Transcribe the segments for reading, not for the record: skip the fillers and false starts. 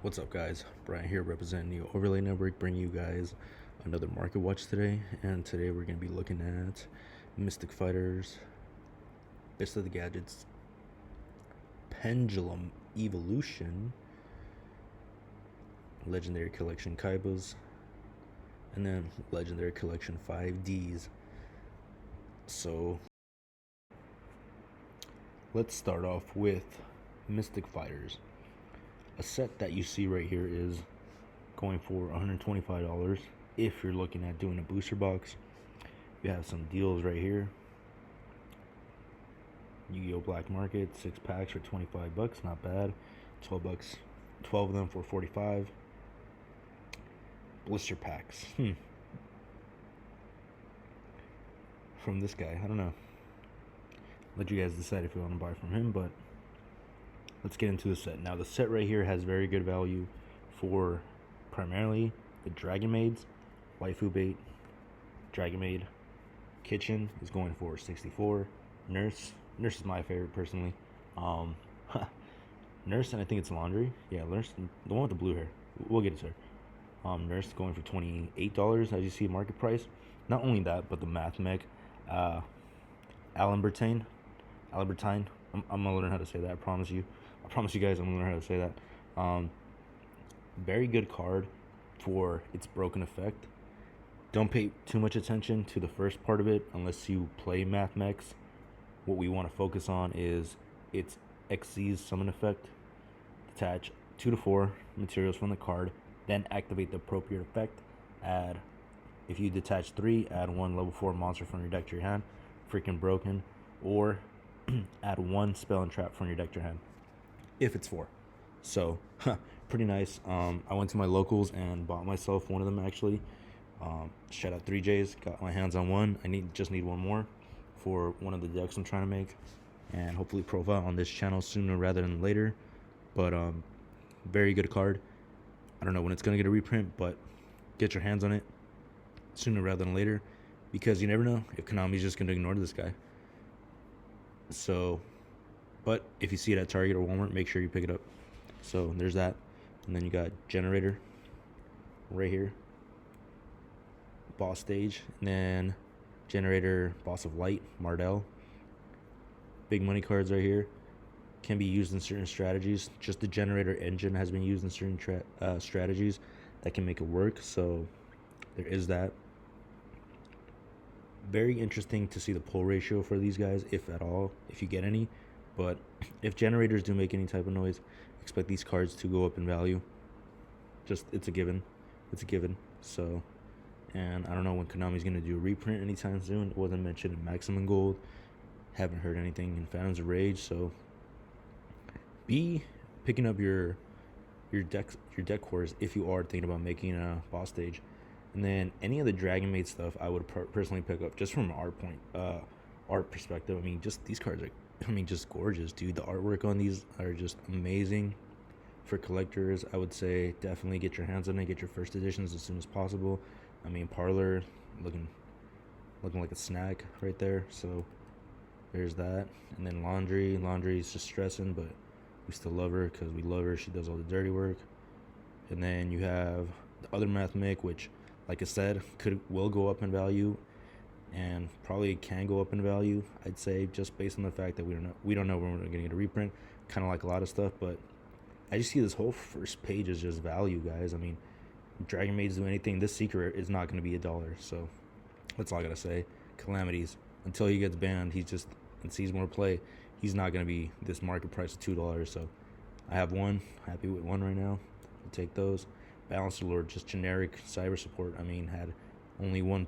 What's up, guys? Brian here representing the Overlay Network, bringing you guys another market watch today. And today we're going to be looking at Mystic Fighters, Best of the Gadgets, Pendulum Evolution, Legendary Collection Kaibas, and then Legendary Collection 5Ds. So let's start off with Mystic Fighters. A set that you see right here is going for $125 if you're looking at doing a booster box. You have some deals right here. Yu-Gi-Oh! Black Market, 6 packs for $25, not bad. $12, 12 of them for $45. Blister packs. From this guy, I don't know. Let you guys decide if you want to buy from him, but let's get into the set. Now, the set right here has very good value for primarily the Dragon Maids, Waifu Bait, Dragon Maid, Kitchen is going for 64. Nurse is my favorite personally. Nurse, and I think it's Laundry. Yeah, Nurse, the one with the blue hair. We'll get it to her. Nurse going for $28, as you see market price. Not only that, but the Math Mech, Albertine. I'm gonna learn how to say that. I promise you guys, I'm gonna learn how to say that. Very good card for its broken effect. Don't pay too much attention to the first part of it unless you play Math Mechs. What we want to focus on is its XZ's summon effect. Detach 2 to 4 materials from the card, then activate the appropriate effect. If you detach 3, add 1 level 4 monster from your deck to your hand. Freaking broken. Or add 1 spell and trap from your deck to your hand if it's 4. So pretty nice. I went to my locals and bought myself one of them actually. Shout out 3J's, got my hands on one. I just need one more for one of the decks I'm trying to make, and hopefully profile on this channel sooner rather than later. But very good card. I don't know when it's gonna get a reprint, but get your hands on it sooner rather than later, because you never know if Konami's just gonna ignore this guy. So, but if you see it at Target or Walmart, make sure you pick it up. So there's that. And then you got Generator right here, Boss Stage, and then Generator, Boss of Light, Mardell. Big money cards right here. Can be used in certain strategies. Just the Generator engine has been used in certain strategies that can make it work. So there is that. Very interesting to see the pull ratio for these guys, if at all, if you get any. But if generators do make any type of noise, expect these cards to go up in value. It's a given. So, and I don't know when Konami's going to do a reprint anytime soon. It wasn't mentioned in Maximum Gold. Haven't heard anything in Phantoms of Rage. So be picking up your deck cores if you are thinking about making a boss stage. And then any of the Dragon Maid stuff I would personally pick up just from an art perspective. I mean, just these cards are just gorgeous, dude. The artwork on these are just amazing. For collectors, I would say definitely get your hands on it. Get your first editions as soon as possible. I mean, Parlor looking like a snack right there. So there's that. And then Laundry is just stressing, but we still love her because we love her. She does all the dirty work. And then you have the other Math Mech, which, like I said, will go up in value, and probably can go up in value. I'd say just based on the fact that we don't know when we're going to get a reprint. Kind of like a lot of stuff, but I just see this whole first page as just value, guys. I mean, Dragon Maids do anything. This Secret is not going to be $1, so that's all I gotta say. Calamities, until he gets banned, and sees more play, he's not going to be this market price of $2. So I have one, happy with one right now. I'll take those. Balancer Lord, just generic cyber support. I mean, had only one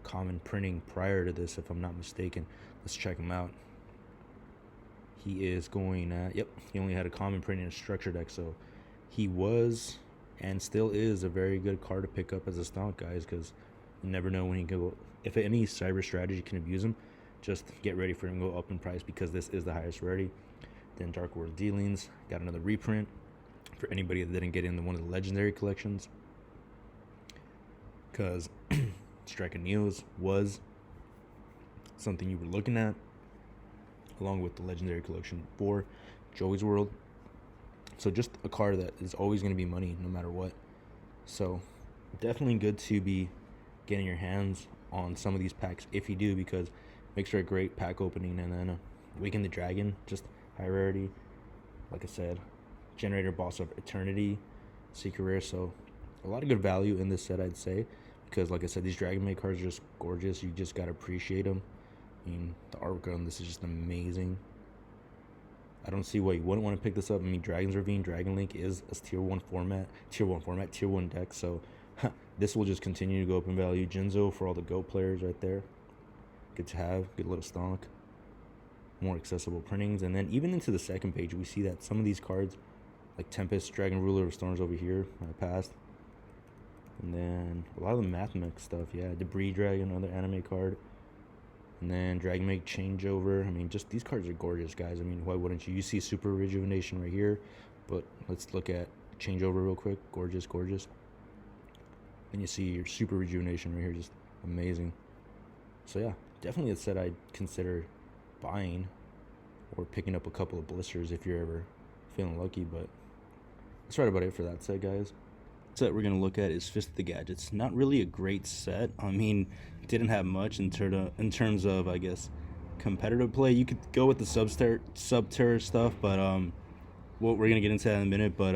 common printing prior to this, if I'm not mistaken. Let's check him out. He is going he only had a common print in a structure deck, so he was and still is a very good card to pick up as a stomp, guys, because you never know when he can go. If any cyber strategy can abuse him, just get ready for him to go up in price, because this is the highest rarity. Then Dark World Dealings got another reprint for anybody that didn't get into one of the legendary collections, because Strike and Neos was something you were looking at, along with the legendary collection for Joey's World. So just a card that is always going to be money no matter what. So definitely good to be getting your hands on some of these packs if you do, because it makes for a great pack opening. And then Awaken the Dragon, just high rarity. Like I said, Generator Boss of Eternity, Secret Rare. So a lot of good value in this set, I'd say, because like I said, these Dragon Maid cards are just gorgeous. You just gotta appreciate them. I mean, the artwork on this is just amazing. I don't see why you wouldn't want to pick this up. I mean, Dragon's Ravine, Dragon Link is a tier 1 deck. So this will just continue to go up in value. Jinzo for all the GOAT players right there. Good to have. Good little stock. More accessible printings. And then even into the second page, we see that some of these cards, like Tempest, Dragon Ruler of Storms over here, I passed. And then a lot of the Mathemech stuff, yeah. Debris Dragon, another anime card. And then Dragon Maid Changeover. I mean, just these cards are gorgeous, guys. I mean, why wouldn't you? You see Super Rejuvenation right here. But let's look at Changeover real quick. Gorgeous, gorgeous. And you see your Super Rejuvenation right here. Just amazing. So, yeah, definitely a set I'd consider buying or picking up a couple of blisters if you're ever feeling lucky. But that's right about it for that set, guys. Set we're going to look at is Fist of the Gadgets. Not really a great set. I mean, didn't have much in terms of, I guess, competitive play. You could go with the Subterror stuff, but we're going to get into that in a minute. But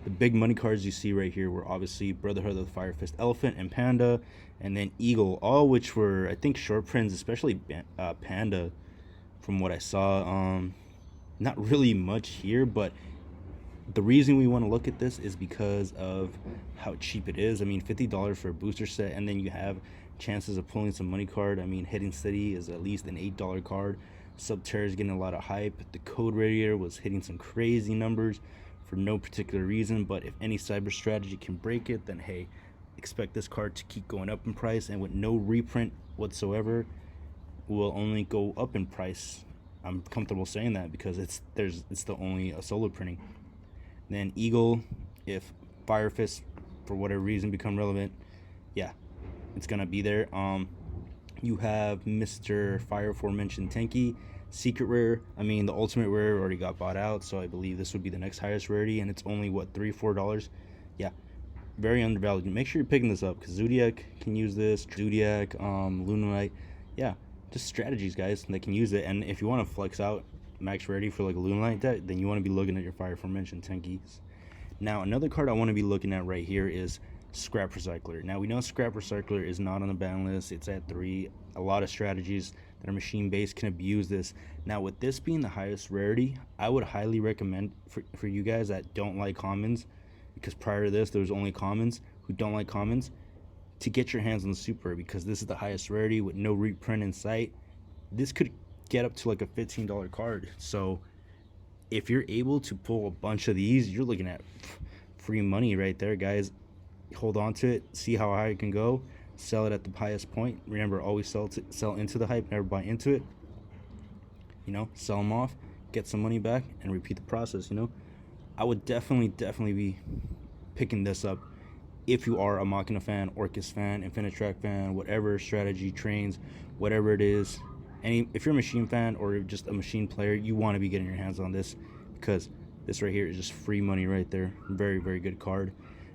the big money cards you see right here were obviously Brotherhood of the Fire Fist Elephant and Panda, and then Eagle, all which were, I think, short prints, especially Panda, from what I saw. Not really much here, but the reason we want to look at this is because of how cheap it is. I mean, $50 for a booster set, and then you have chances of pulling some money card. I mean, Hidden City is at least an $8 card. Subterra is getting a lot of hype. The Code Radiator was hitting some crazy numbers for no particular reason, but if any cyber strategy can break it, then hey, expect this card to keep going up in price, and with no reprint whatsoever, will only go up in price. I'm comfortable saying that because it's the only solo printing. Then Eagle, if Fire Fist for whatever reason become relevant, yeah, it's gonna be there. You have Mr. Fire aforementioned Tenki, Secret Rare. I mean, the Ultimate Rare already got bought out, so I believe this would be the next highest rarity, and it's only what, $3-4. Yeah, very undervalued. Make sure you're picking this up because Zodiac can use this. Zodiac, Lunalite, yeah, just strategies, guys, that can use it. And if you want to flex out max rarity for like a Lunalite deck, then you want to be looking at your Fire aforementioned Tenkis. Now, another card I want to be looking at right here is Scrap Recycler. Now, we know Scrap Recycler is not on the ban list. It's at 3. A lot of strategies that are machine-based can abuse this. Now, with this being the highest rarity, I would highly recommend for you guys that don't like commons, because prior to this, there was only commons, who don't like commons, to get your hands on the Super, because this is the highest rarity with no reprint in sight. This could get up to like a $15 card. So if you're able to pull a bunch of these, you're looking at free money right there, guys. Hold on to it, see how high it can go, sell it at the highest point. Remember, always sell into the hype, never buy into it. You know, sell them off, get some money back, and repeat the process. You know, I would definitely be picking this up if you are a Machina fan, Orcus fan, Infinitrack fan, whatever strategy trains, whatever it is. If you're a machine fan or just a machine player, you want to be getting your hands on this, because this right here is just free money right there. Very, very good card.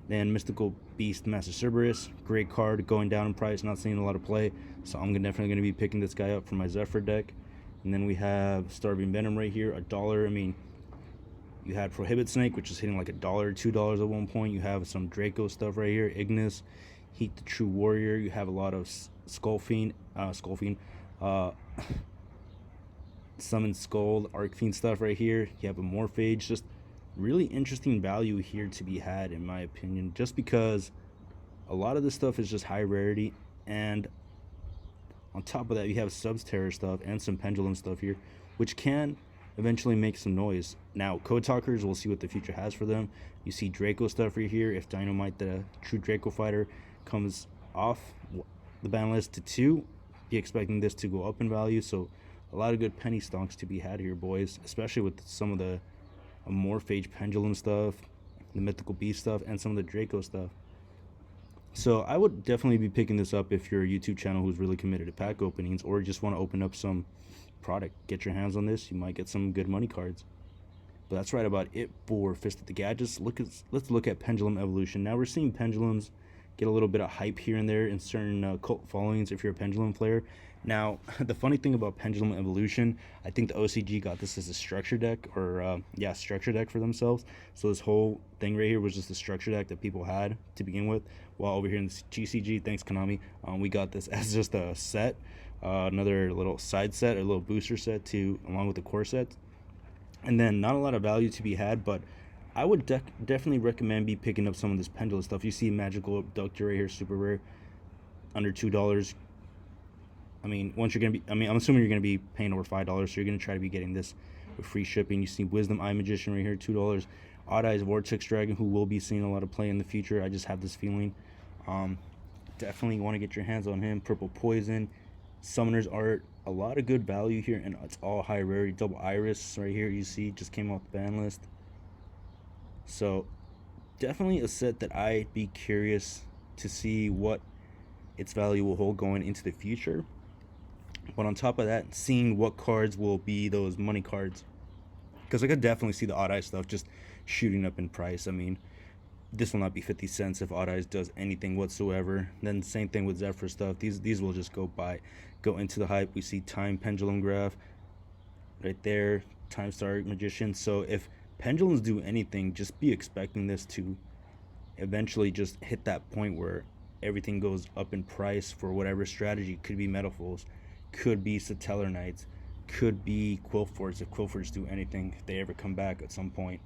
Then Mystical Beast Master Cerberus, great card, going down in price, not seeing a lot of play, so I'm definitely going to be picking this guy up for my Zephyr deck. And then we have Starving Venom right here, $1. I mean, you had Prohibit Snake, which is hitting like $1, $2 at one point. You have some Draco stuff right here, Ignis, Heat the True Warrior. You have a lot of Skullfiend, Summon Skull, Arc Fiend stuff right here. You have a Morphage. Just really interesting value here to be had, in my opinion, just because a lot of this stuff is just high rarity, and on top of that, you have Subterror stuff and some Pendulum stuff here, which can eventually make some noise. Now, Code Talkers, we'll see what the future has for them. You see Draco stuff right here. If Dynamite, the true Draco fighter, comes off the ban list to 2, be expecting this to go up in value. So a lot of good penny stonks to be had here, boys, especially with some of the Morphage Pendulum stuff, the Mythical Beast stuff, and some of the Draco stuff. So I would definitely be picking this up if you're a YouTube channel who's really committed to pack openings, or just want to open up some product. Get your hands on this. You might get some good money cards. But that's right about it for Fist of the Gadgets. Let's look at Pendulum Evolution. Now we're seeing pendulums get a little bit of hype here and there in certain cult followings if you're a pendulum player. Now, the funny thing about Pendulum Evolution, I think the OCG got this as a structure deck, or structure deck for themselves. So this whole thing right here was just a structure deck that people had to begin with. While over here in the GCG, thanks Konami, we got this as just a set, another little side set, a little booster set to along with the core set. And then not a lot of value to be had, but I would definitely recommend be picking up some of this pendulum stuff. You see Magical Abductor right here, super rare, under $2. I mean, I'm assuming you're gonna be paying over $5, so you're gonna try to be getting this with free shipping. You see Wisdom Eye Magician right here, $2. Odd Eyes Vortex Dragon, who will be seeing a lot of play in the future. I just have this feeling. Definitely want to get your hands on him. Purple Poison, Summoner's Art, a lot of good value here, and it's all high rarity. Double Iris right here, you see, just came off the ban list. So definitely a set that I'd be curious to see what its value will hold going into the future. But on top of that, seeing what cards will be those money cards, because I could definitely see the Odd Eye stuff just shooting up in price. I mean, this will not be 50 cents if Odd Eyes does anything whatsoever. Then same thing with Zephyr stuff. These will just go into the hype. We see Time Pendulum Graph right there, Time Star Magician. So if pendulums do anything, just be expecting this to eventually just hit that point where everything goes up in price for whatever strategy. Could be Metaphors, could be Satellar Knights, could be Quillforts if Quillforts do anything, if they ever come back at some point.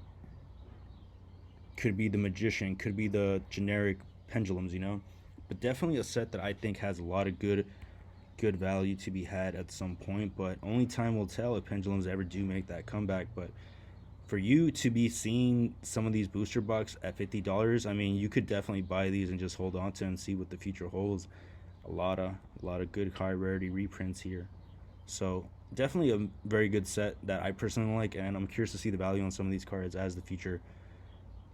Could be the Magician, could be the generic pendulums, you know. But definitely a set that I think has a lot of good value to be had at some point. But only time will tell if pendulums ever do make that comeback. But for you to be seeing some of these booster bucks at $50, I mean, you could definitely buy these and just hold on to and see what the future holds. A lot of good high rarity reprints here. So definitely a very good set that I personally like, and I'm curious to see the value on some of these cards as the future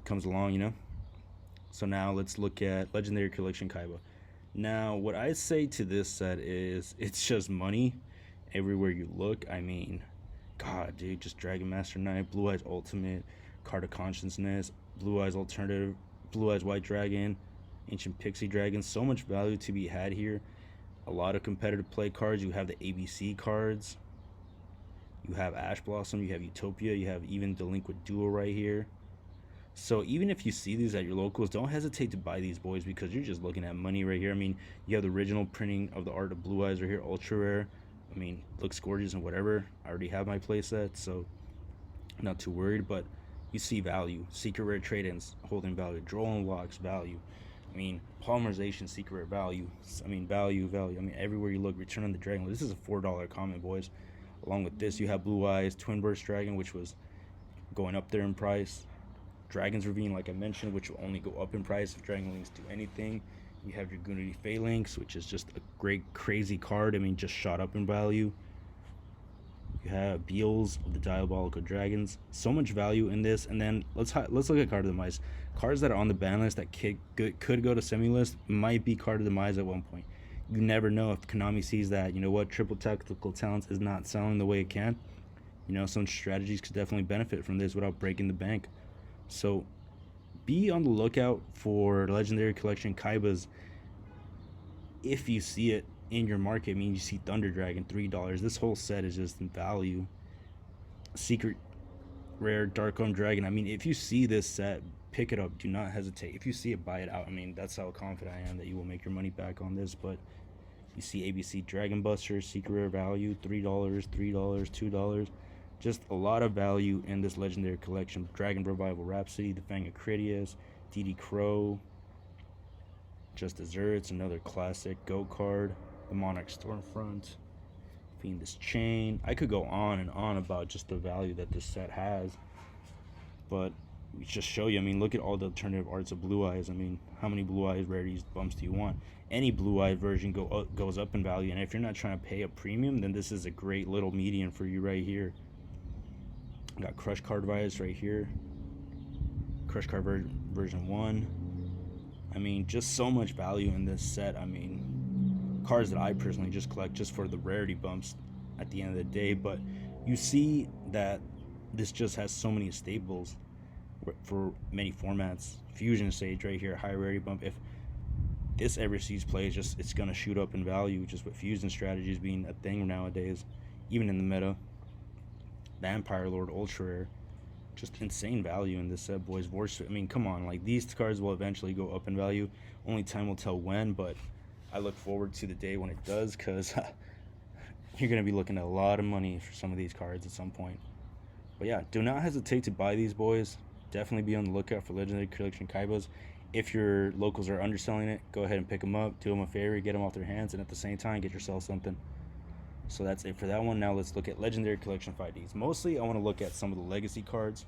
comes along, you know. So now let's look at Legendary Collection Kaiba. Now what I say to this set is it's just money everywhere you look. I mean, god dude, just Dragon Master Knight, Blue Eyes Ultimate, Card of Consciousness, Blue Eyes Alternative, Blue Eyes White Dragon, Ancient Pixie Dragon. So much value to be had here. A lot of competitive play cards. You have the ABC cards, you have Ash Blossom, you have Utopia, you have even Delinquent Duo right here. So even if you see these at your locals, don't hesitate to buy these boys, because you're just looking at money right here. I mean, you have the original printing of the art of Blue Eyes right here, ultra rare. I mean, looks gorgeous and whatever. I already have my playset, so not too worried. But you see value. Secret rare trade-ins holding value. Draw unlocks value. I mean, polymerization, secret rare value. I mean, value. I mean, everywhere you look, Return of the Dragon. This is a $4 comment, boys. Along with this, you have Blue Eyes, Twin Burst Dragon, which was going up there in price. Dragon's Ravine, like I mentioned, which will only go up in price if Dragon Links do anything. You have your Gunity Phalanx, which is just a great, crazy card. I mean, just shot up in value. You have Beals of the Diabolical Dragons. So much value in this. And then let's look at Card of the Demise. Cards that are on the ban list that could go to semi-list might be Card of the Demise at one point. You never know if Konami sees that, you know what, Triple Tactical Talents is not selling the way it can. You know, some strategies could definitely benefit from this without breaking the bank. So be on the lookout for Legendary Collection Kaibas if you see it in your market. I mean, you see Thunder Dragon, $3. This whole set is just in value. Secret Rare Dark-Owned Dragon. I mean, if you see this set, pick it up. Do not hesitate. If you see it, buy it out. I mean, that's how confident I am that you will make your money back on this. But you see ABC Dragon Buster, Secret Rare value, $3, $2. Just a lot of value in this Legendary Collection. Dragon Revival Rhapsody, the Fang of Critias, DD Crow, Just Desserts, another classic Go card, the Monarch Stormfront, Fiendish Chain. I could go on and on about just the value that this set has, but we just show you. I mean, look at all the alternative arts of Blue Eyes. I mean, how many Blue Eyes rarities bumps do you want? Any Blue Eyes version goes up in value, and if you're not trying to pay a premium, then this is a great little median for you right here. Got Crush Card Virus right here, Crush Card version 1. I mean, just so much value in this set. I mean, cards that I personally just collect just for the rarity bumps at the end of the day. But you see that this just has so many staples for many formats. Fusion Sage right here, high rarity bump. If this ever sees play, it's gonna shoot up in value just with fusion strategies being a thing nowadays, even in the meta. Vampire Lord ultra rare, just insane value in this set, boys. Vorce, I mean, come on, like these cards will eventually go up in value. Only time will tell when, but I look forward to the day when it does, because you're gonna be looking at a lot of money for some of these cards at some point. But yeah, do not hesitate to buy these, boys. Definitely be on the lookout for Legendary Collection Kaibas. If your locals are underselling it, go ahead and pick them up, do them a favor, get them off their hands, and at the same time, get yourself something. So that's it for that one. Now let's look at Legendary Collection 5Ds. Mostly, I want to look at some of the legacy cards,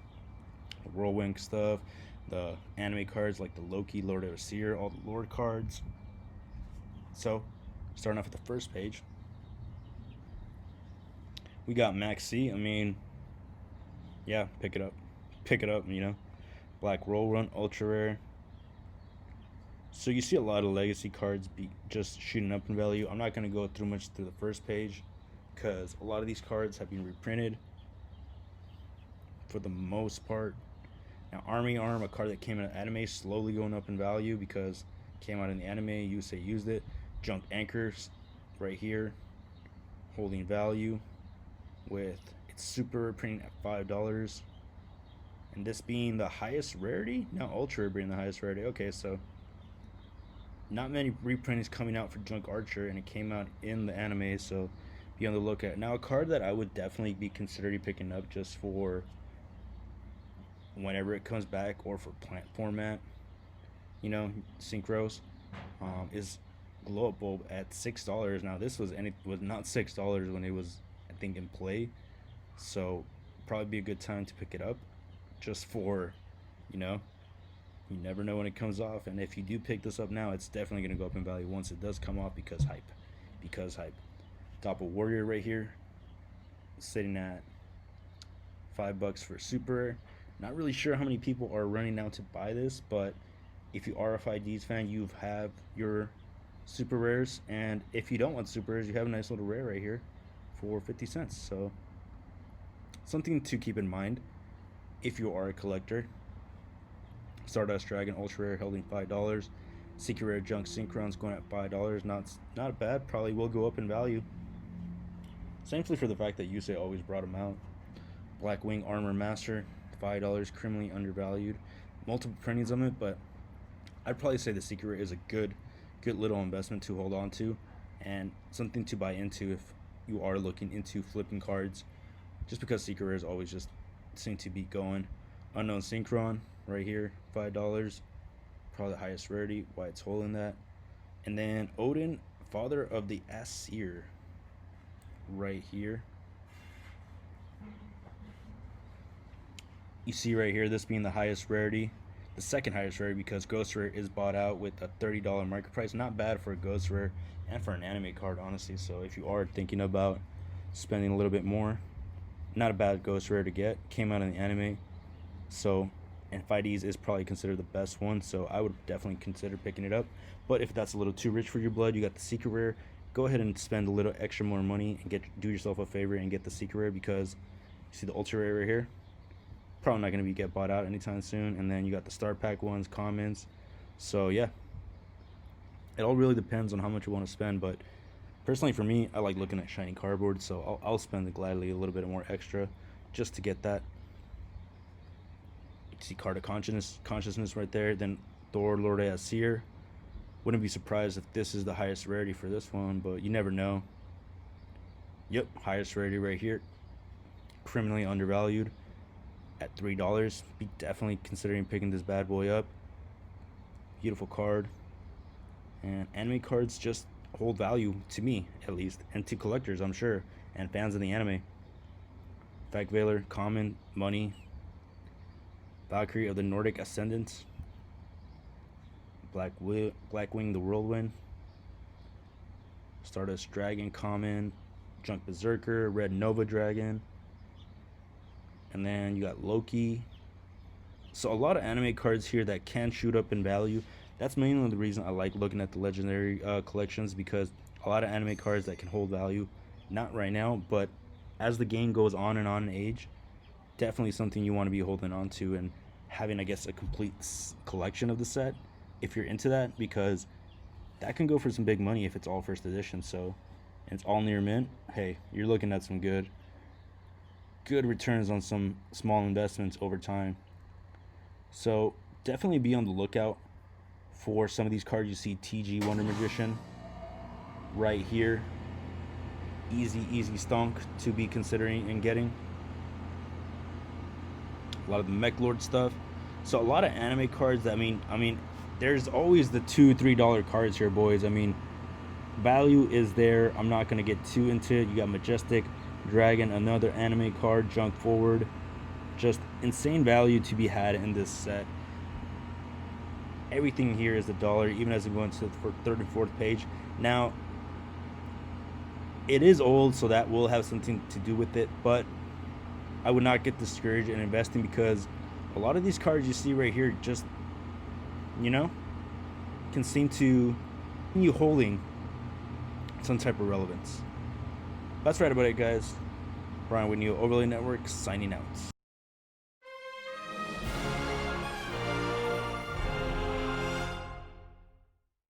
the Whirlwind stuff, the anime cards like the Loki, Lord of the Seer, all the Lord cards. So, starting off at the first page, we got Max C. I mean, yeah, pick it up. Pick it up, you know. Black Roll Run, Ultra Rare. So you see a lot of legacy cards be just shooting up in value. I'm not going to go through much through the first page because a lot of these cards have been reprinted for the most part. Now, Army Arm, a card that came in an anime, slowly going up in value because it came out in the anime. USA used it. Junk Anchors right here, holding value with its super reprinting at $5. And this being the highest rarity? No, Ultra Rare being the highest rarity. Okay, so not many reprintings coming out for Junk Archer, and it came out in the anime, so be on the lookout. Now, a card that I would definitely be considering picking up just for whenever it comes back, or for plant format, you know, synchros, is Glow Up Bulb at $6. Now, this was not $6 when it was, I think, in play, so probably be a good time to pick it up, just for, you know, you never know when it comes off, and if you do pick this up now, it's definitely going to go up in value once it does come off, because hype. Doppel Warrior right here, sitting at $5 for super rare. Not really sure how many people are running out to buy this, but if you are a 5Ds fan, you have your super rares, and if you don't want super rares, you have a nice little rare right here for 50 cents. So something to keep in mind if you are a collector. Stardust Dragon Ultra Rare holding $5. Secret Rare Junk Synchron's going at $5. Not bad. Probably will go up in value. Thankfully for the fact that Yusei always brought them out. Black Wing Armor Master, $5, criminally undervalued. Multiple printings of it, but I'd probably say the Secret Rare is a good little investment to hold on to, and something to buy into if you are looking into flipping cards, just because Secret Rares always just seem to be going. Unknown Synchron right here, $5, probably the highest rarity, why it's holding that. And then Odin, Father of the Aesir, right here. You see right here, this being the highest rarity, the second highest rarity, because Ghost Rare is bought out with a $30 market price. Not bad for a Ghost Rare and for an anime card, honestly. So if you are thinking about spending a little bit more, not a bad Ghost Rare to get. Came out in the anime, so, and 5Ds is probably considered the best one, so I would definitely consider picking it up. But if that's a little too rich for your blood, you got the Secret Rare. Go ahead and spend a little extra more money and do yourself a favor and get the Secret Rare, because you see the Ultra Rare right here, probably not going to get bought out anytime soon. And then you got the Star Pack ones, commons. So yeah, it all really depends on how much you want to spend. But personally, for me, I like looking at shiny cardboard, so I'll spend gladly a little bit more extra just to get that. See Card of Consciousness right there. Then Thor, Lord of Aesir. Wouldn't be surprised if this is the highest rarity for this one, but you never know. Yep, highest rarity right here. Criminally undervalued at $3. Be definitely considering picking this bad boy up. Beautiful card. And anime cards just hold value, to me at least, and to collectors, I'm sure, and fans of the anime. Fag Veiler, common, money. Valkyrie of the Nordic Ascendants. Black Wing the Whirlwind. Stardust Dragon, common. Junk Berserker, Red Nova Dragon. And then you got Loki. So a lot of anime cards here that can shoot up in value. That's mainly the reason I like looking at the legendary collections, because a lot of anime cards that can hold value. Not right now, but as the game goes on in age, definitely something you want to be holding on to and having, I guess, a complete collection of the set if you're into that, because that can go for some big money if it's all first edition. So, and it's all near mint. Hey, you're looking at some good returns on some small investments over time. So definitely be on the lookout for some of these cards. You see TG Wonder Magician right here. Easy stonk to be considering and getting. A lot of the Mech Lord stuff. So a lot of anime cards. I mean, there's always the $2-3 cards here, boys. I mean, value is there. I'm not gonna get too into it. You got Majestic Dragon, another anime card, Junk Forward. Just insane value to be had in this set. Everything here is $1, even as we go into the third and fourth page. Now, it is old, so that will have something to do with it, but I would not get discouraged in investing, because a lot of these cards you see right here just, can seem to you holding some type of relevance. That's right about it, guys. Brian with Neo Overlay Network, signing out.